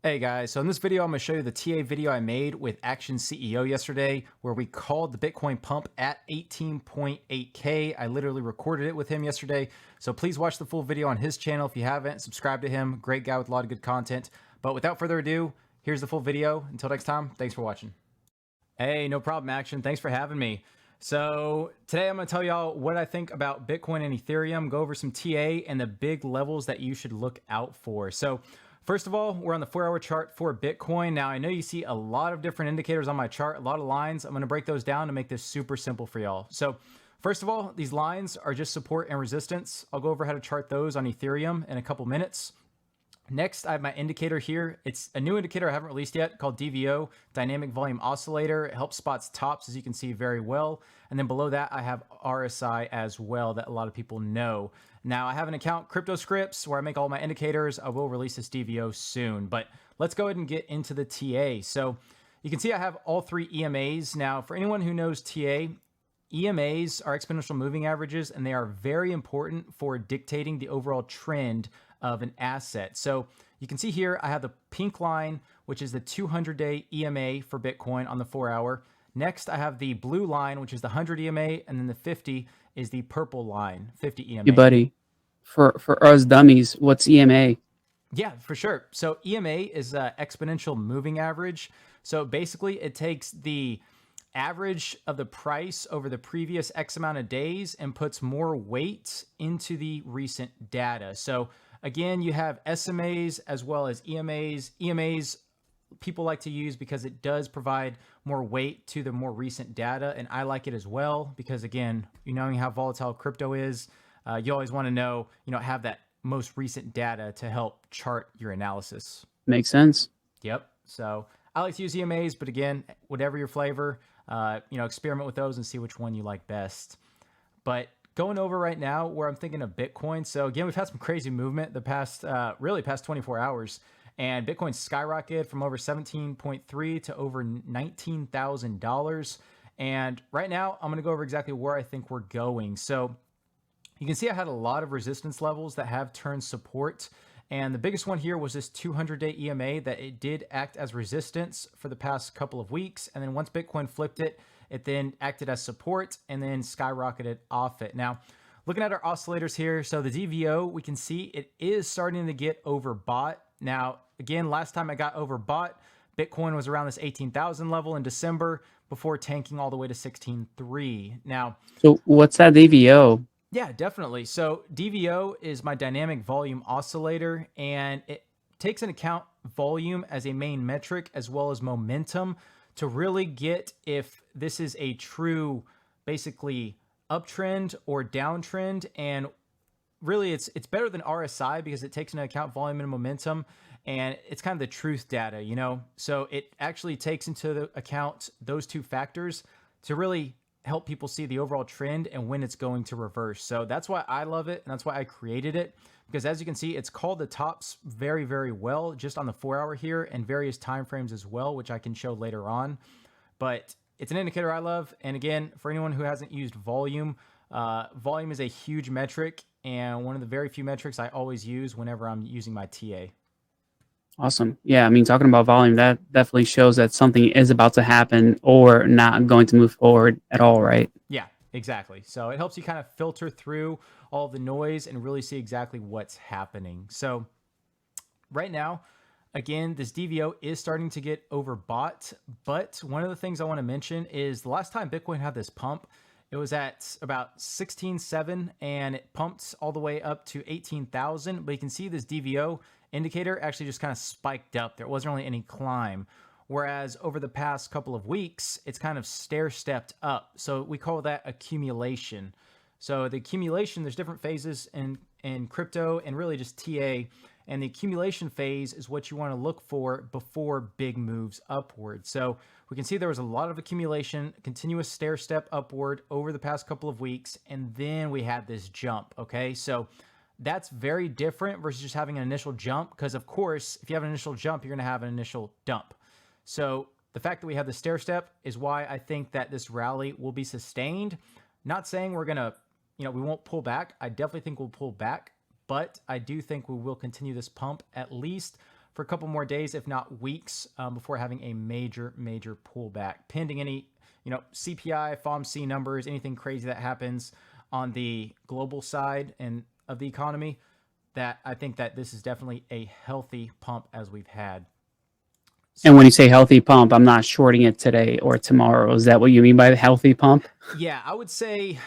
Hey guys, so in this video, I'm going to show you the TA video I made with ActionCEO yesterday, where we called the Bitcoin pump at 18.8K. I literally recorded it with him yesterday. So please watch the full video on his channel. If you haven't, subscribe to him. Great guy with a lot of good content. But without further ado, here's the full video. Until next time, thanks for watching. Hey, no problem, Action. Thanks for having me. So today I'm going to tell y'all what I think about Bitcoin and Ethereum, go over some TA and the big levels that you should look out for. So first of all, we're on the 4-hour chart for Bitcoin. Now, I know you see a lot of different indicators on my chart, a lot of lines. I'm going to break those down to make this super simple for y'all. So first of all, these lines are just support and resistance. I'll go over how to chart those on Ethereum in a couple minutes. Next, I have my indicator here. It's a new indicator I haven't released yet called DVO, Dynamic Volume Oscillator. It helps spots tops, as you can see very well. And then below that, I have RSI as well that a lot of people know. Now, I have an account, CryptoScripts, where I make all my indicators. I will release this DVO soon, but let's go ahead and get into the TA. So you can see I have all three EMAs. Now, for anyone who knows TA, EMAs are exponential moving averages, and they are very important for dictating the overall trend of an asset. So you can see here, I have the pink line, which is the 200-day EMA for Bitcoin on the 4-hour. Next, I have the blue line, which is the 100 EMA, and then the 50 is the purple line, 50 EMA. You buddy, for us dummies, what's EMA? Yeah, for sure. So EMA is an exponential moving average. So basically, it takes the average of the price over the previous X amount of days and puts more weight into the recent data. So again, you have SMAs as well as EMAs. EMAs people like to use because it does provide more weight to the more recent data, and I like it as well because, again, you knowing how volatile crypto is, you always want to know, have that most recent data to help chart your analysis. Makes sense. Yep. So I like to use EMAs, but again, whatever your flavor, experiment with those and see which one you like best. But going over right now where I'm thinking of Bitcoin. So again, we've had some crazy movement the past 24 hours, and Bitcoin skyrocketed from over 17.3 to over $19,000. And right now I'm going to go over exactly where I think we're going. So you can see I had a lot of resistance levels that have turned support. And the biggest one here was this 200-day EMA that it did act as resistance for the past couple of weeks. And then once Bitcoin flipped it, it then acted as support and then skyrocketed off it. Now, looking at our oscillators here, so the DVO, we can see it is starting to get overbought. Now, again, last time I got overbought, Bitcoin was around this 18,000 level in December before tanking all the way to 16.3. Now, So what's that DVO? yeah, definitely. So DVO is my dynamic volume oscillator, and it takes into account volume as a main metric as well as momentum to really get if this is a true, basically, uptrend or downtrend. And really, it's better than RSI because it takes into account volume and momentum, and it's kind of the truth data. So it actually takes into account those two factors to really help people see the overall trend and when it's going to reverse. So that's why I love it, and that's why I created it, because as you can see, it's called the tops very, very well just on the 4-hour here and various time frames as well, which I can show later on. But it's an indicator I love. And again, for anyone who hasn't used volume, volume is a huge metric and one of the very few metrics I always use whenever I'm using my TA. Awesome. Yeah, I mean, talking about volume, that definitely shows that something is about to happen or not going to move forward at all, right? Yeah, exactly. So it helps you kind of filter through all the noise and really see exactly what's happening. So right now, again, this DVO is starting to get overbought, but one of the things I want to mention is the last time Bitcoin had this pump, it was at about 16.7 and it pumped all the way up to 18,000. But you can see this DVO indicator actually just kind of spiked up. There wasn't really any climb. Whereas over the past couple of weeks, it's kind of stair-stepped up. So we call that accumulation. So the accumulation, there's different phases in crypto and really just TA. And the accumulation phase is what you want to look for before big moves upward. So we can see there was a lot of accumulation, continuous stair step upward over the past couple of weeks. And then we had this jump. Okay. So that's very different versus just having an initial jump. Because of course, if you have an initial jump, you're going to have an initial dump. So the fact that we have the stair step is why I think that this rally will be sustained. Not saying we're going to, we won't pull back. I definitely think we'll pull back. But I do think we will continue this pump at least for a couple more days, if not weeks, before having a major pullback, pending any CPI, FOMC numbers, anything crazy that happens on the global side and of the economy. That I think that this is definitely a healthy pump as we've had. And when you say healthy pump, I'm not shorting it today or tomorrow. Is that what you mean by healthy pump? Yeah, I would say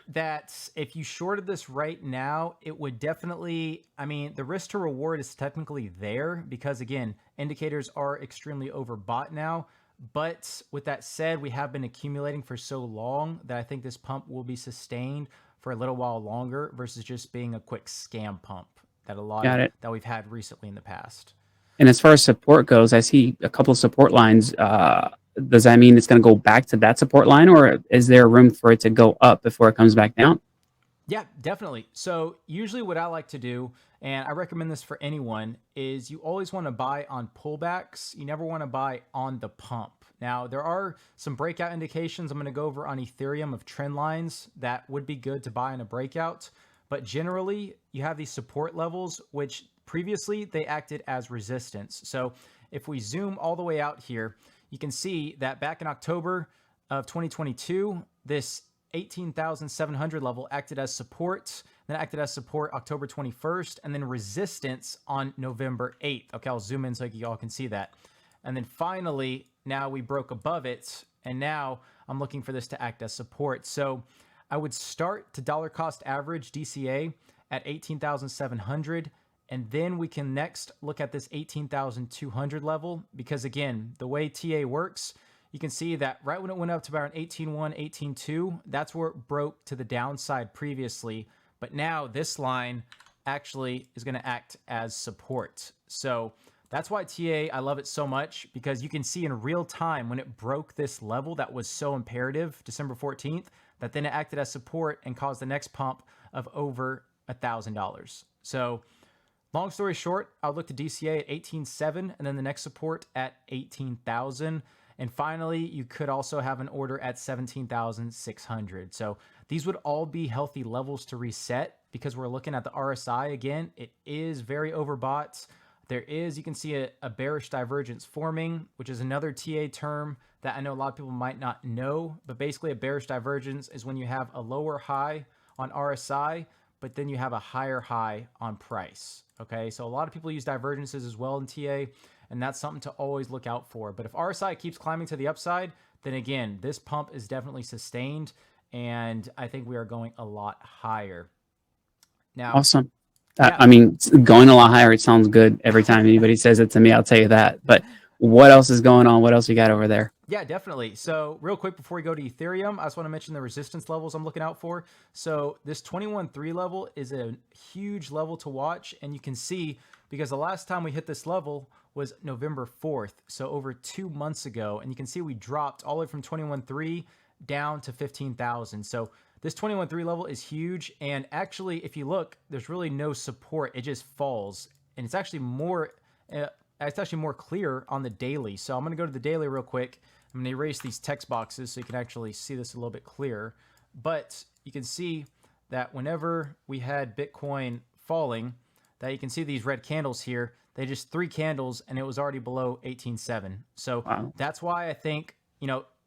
that if you shorted this right now, it would definitely, I mean, the risk to reward is technically there because, again, indicators are extremely overbought now. But with that said, we have been accumulating for so long that I think this pump will be sustained for a little while longer versus just being a quick scam pump Got it. that we've had recently in the past. And as far as support goes, I see a couple of support lines. Does that mean it's going to go back to that support line, or is there room for it to go up before it comes back down? Yeah, definitely. So usually what I like to do, and I recommend this for anyone, is you always want to buy on pullbacks. You never want to buy on the pump. Now, there are some breakout indications I'm going to go over on Ethereum of trend lines that would be good to buy in a breakout. But generally, you have these support levels, which previously they acted as resistance. So if we zoom all the way out here, you can see that back in October of 2022, this 18,700 level acted as support, then acted as support October 21st, and then resistance on November 8th. Okay, I'll zoom in so you all can see that. And then finally, now we broke above it, and now I'm looking for this to act as support. So I would start to dollar cost average DCA at 18,700, and then we can next look at this 18,200 level, because again, the way TA works, you can see that right when it went up to around 18.1, 18.2, that's where it broke to the downside previously. But now this line actually is going to act as support. So that's why TA, I love it so much, because you can see in real time when it broke this level that was so imperative, December 14th, that then it acted as support and caused the next pump of over $1,000. So long story short, I'll look to DCA at 18.7 and then the next support at 18,000. And finally, you could also have an order at 17,600. So these would all be healthy levels to reset because we're looking at the RSI again. It is very overbought. There is, you can see a bearish divergence forming, which is another TA term that I know a lot of people might not know. But basically a bearish divergence is when you have a lower high on RSI, but then you have a higher high on price. Okay, so a lot of people use divergences as well in TA, and that's something to always look out for. But if RSI keeps climbing to the upside, then again, this pump is definitely sustained, and I think we are going a lot higher. Now, awesome. Yeah. I mean, going a lot higher, it sounds good every time anybody says it to me. I'll tell you that. But what else is going on? What else you got over there? Yeah, definitely. So real quick before we go to Ethereum, I just want to mention the resistance levels I'm looking out for. So this 21.3 level is a huge level to watch. And you can see, because the last time we hit this level was November 4th. So over 2 months ago. And you can see we dropped all the way from 21.3 down to 15,000. So this 21.3 level is huge. And actually, if you look, there's really no support. It just falls. And it's actually more clear on the daily. So I'm going to go to the daily real quick. I'm going to erase these text boxes so you can actually see this a little bit clearer. But you can see that whenever we had Bitcoin falling, that you can see these red candles here. They just 3 candles and it was already below 18.7. So Wow. That's why I think,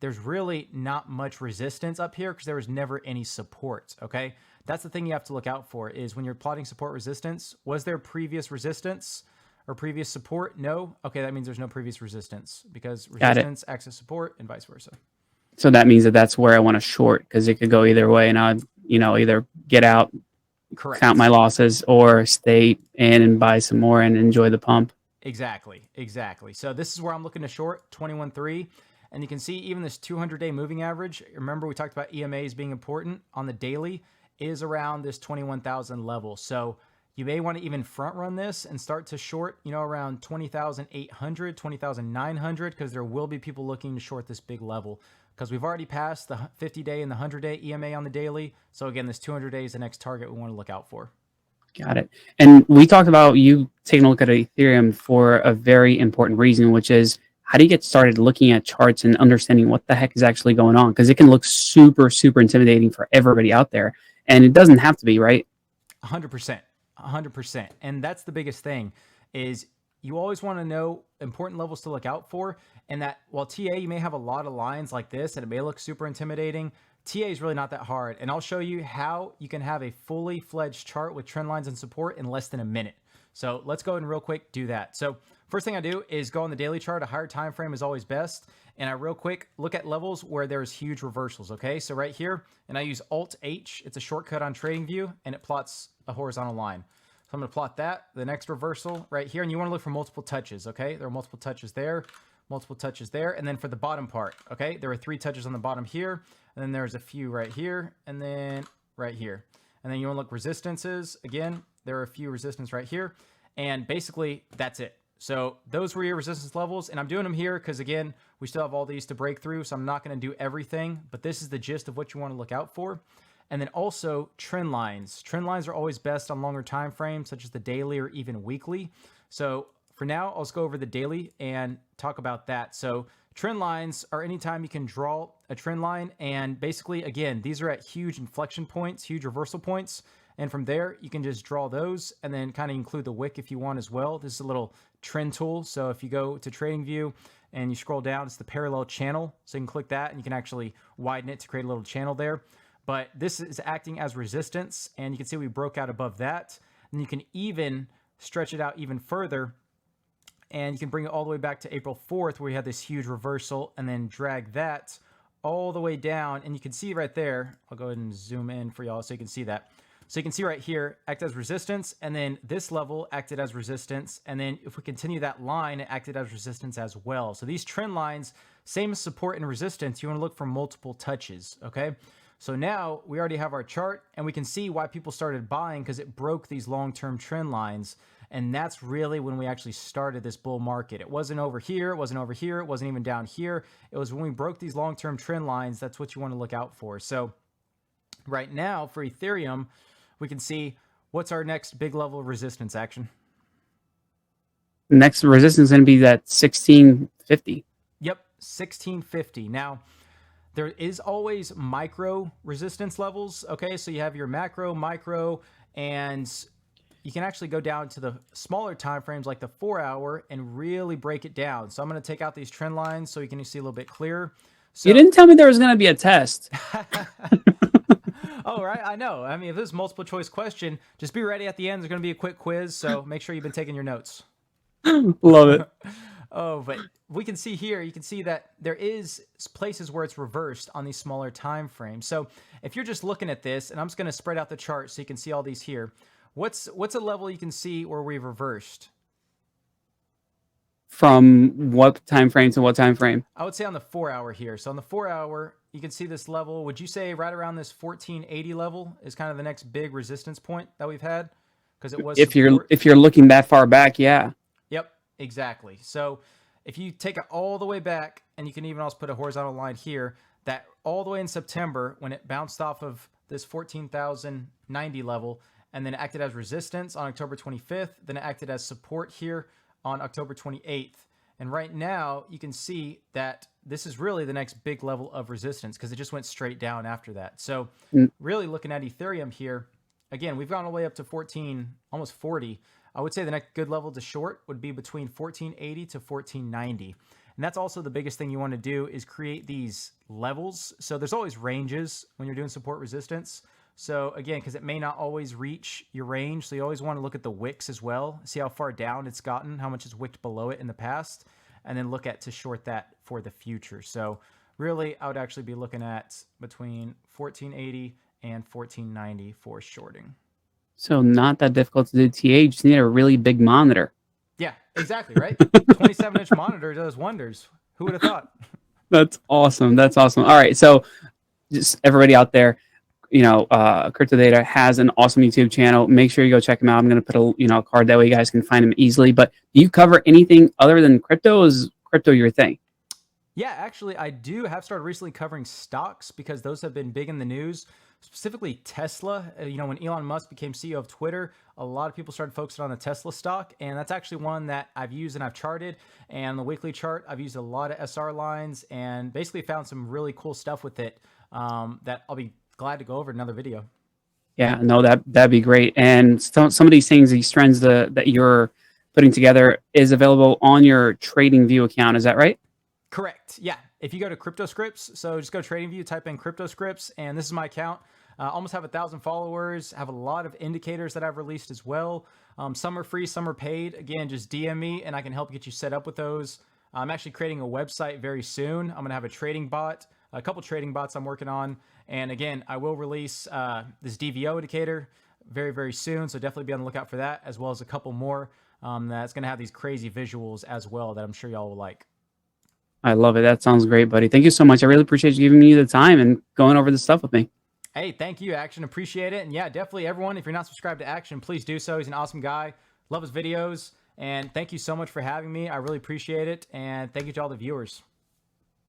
there's really not much resistance up here because there was never any support. Okay. That's the thing you have to look out for is when you're plotting support resistance, was there previous resistance or previous support? No. Okay. That means there's no previous resistance because resistance acts as support and vice versa. So that means that that's where I want to short because it could go either way, and I'd either get out, Correct. count my losses, or stay in and buy some more and enjoy the pump. Exactly. So this is where I'm looking to short 21.3. And you can see even this 200-day moving average. Remember, we talked about EMAs being important on the daily is around this 21,000 level. So you may want to even front run this and start to short, around 20,800, 20,900, because there will be people looking to short this big level because we've already passed the 50-day and the 100-day EMA on the daily. So again, this 200 day is the next target we want to look out for. Got it. And we talked about you taking a look at Ethereum for a very important reason, which is how do you get started looking at charts and understanding what the heck is actually going on? Because it can look super, super intimidating for everybody out there. And it doesn't have to be, right? 100%. And that's the biggest thing is you always want to know important levels to look out for. And that while TA, you may have a lot of lines like this and it may look super intimidating, TA is really not that hard. And I'll show you how you can have a fully fledged chart with trend lines and support in less than a minute. So let's go ahead and real quick do that. So first thing I do is go on the daily chart. A higher time frame is always best. And I real quick look at levels where there's huge reversals. Okay, so right here, and I use Alt H. It's a shortcut on TradingView, and it plots a horizontal line. So I'm going to plot that, the next reversal right here, and you want to look for multiple touches. Okay, there are multiple touches there, multiple touches there, and then for the bottom part, okay, there are 3 touches on the bottom here, and then there's a few right here, and then right here, and then you want to look resistances. Again, there are a few resistance right here, and basically that's it. So those were your resistance levels, and I'm doing them here because, again, we still have all these to break through, so I'm not going to do everything, but this is the gist of what you want to look out for. And then also trend lines. Trend lines are always best on longer time frames, such as the daily or even weekly. So for now, I'll just go over the daily and talk about that. So trend lines are anytime you can draw a trend line, and basically, again, these are at huge inflection points, huge reversal points. And from there, you can just draw those and then kind of include the wick if you want as well. This is a little trend tool. So if you go to TradingView and you scroll down, it's the parallel channel. So you can click that and you can actually widen it to create a little channel there. But this is acting as resistance, and you can see we broke out above that. And you can even stretch it out even further, and you can bring it all the way back to April 4th, where we had this huge reversal, and then drag that all the way down. And you can see right there, I'll go ahead and zoom in for y'all so you can see that. So you can see right here, act as resistance, and then this level acted as resistance. And then if we continue that line, it acted as resistance as well. So these trend lines, same as support and resistance, you want to look for multiple touches, okay? So now we already have our chart, and we can see why people started buying, because it broke these long-term trend lines. And that's really when we actually started this bull market. It wasn't over here, it wasn't over here, it wasn't even down here. It was when we broke these long-term trend lines. That's what you want to look out for. So right now for Ethereum, we can see what's our next big level of resistance action. Next resistance is going to be that 1650. Yep, 1650. Now, there is always micro resistance levels. Okay, so you have your macro, micro, and you can actually go down to the smaller time frames like the 4-hour and really break it down. So I'm going to take out these trend lines so you can see a little bit clearer. So, you didn't tell me there was going to be a test. Oh, right. I know. I mean, if this is a multiple choice question, just be ready at the end. There's going to be a quick quiz. So make sure you've been taking your notes. Love it. Oh, but we can see here, you can see that there is places where it's reversed on these smaller time frames. So if you're just looking at this, and I'm just going to spread out the chart so you can see all these here, what's a level you can see where we've reversed? From what time frame to what time frame? I would say on the 4-hour here. So on the 4-hour, you can see this level. Would you say right around this 1480 level is kind of the next big resistance point that we've had? Because it was if you're looking that far back, yeah. Yep, exactly. So if you take it all the way back, and you can even also put a horizontal line here, that all the way in September when it bounced off of this 14,090 level and then acted as resistance on October 25th, then it acted as support here on October 28th. And right now you can see that this is really the next big level of resistance because it just went straight down after that. So really looking at Ethereum here, again, we've gone all the way up to 14, almost 40. I would say the next good level to short would be between 1480 to 1490. And that's also the biggest thing you want to do is create these levels. So there's always ranges when you're doing support resistance. So again, because it may not always reach your range. So you always want to look at the wicks as well. See how far down it's gotten, how much is wicked below it in the past, and then look at to short that for the future. So really, I would actually be looking at between 1480 and 1490 for shorting. So not that difficult to do TA. You just need a really big monitor. Yeah, exactly, right? 27-inch monitor does wonders. Who would have thought? That's awesome. That's awesome. All right, so just everybody out there, CryptoData has an awesome YouTube channel. Make sure you go check him out. I'm going to put a card that way you guys can find him easily. But do you cover anything other than crypto? Is crypto your thing? Yeah, actually, I do have started recently covering stocks because those have been big in the news. Specifically Tesla. When Elon Musk became CEO of Twitter, a lot of people started focusing on the Tesla stock, and that's actually one that I've used and I've charted. And the weekly chart, I've used a lot of SR lines and basically found some really cool stuff with it that I'll be glad to go over in another video. Yeah, no, that'd be great. And some of these things, these trends that you're putting together is available on your TradingView account. Is that right? Correct. Yeah. If you go to CryptoScripts, so just go TradingView, type in CryptoScripts, and this is my account. Almost have 1,000 followers. Have a lot of indicators that I've released as well. Some are free, some are paid. Again, just DM me, and I can help get you set up with those. I'm actually creating a website very soon. I'm gonna have a trading bot, a couple trading bots I'm working on, and again, I will release this DVO indicator very, very soon. So definitely be on the lookout for that, as well as a couple more that's gonna have these crazy visuals as well that I'm sure y'all will like. I love it. That sounds great, buddy. Thank you so much. I really appreciate you giving me the time and going over this stuff with me. Hey, thank you, Action. Appreciate it. And yeah, definitely everyone, if you're not subscribed to Action, please do so. He's an awesome guy. Love his videos. And thank you so much for having me. I really appreciate it. And thank you to all the viewers.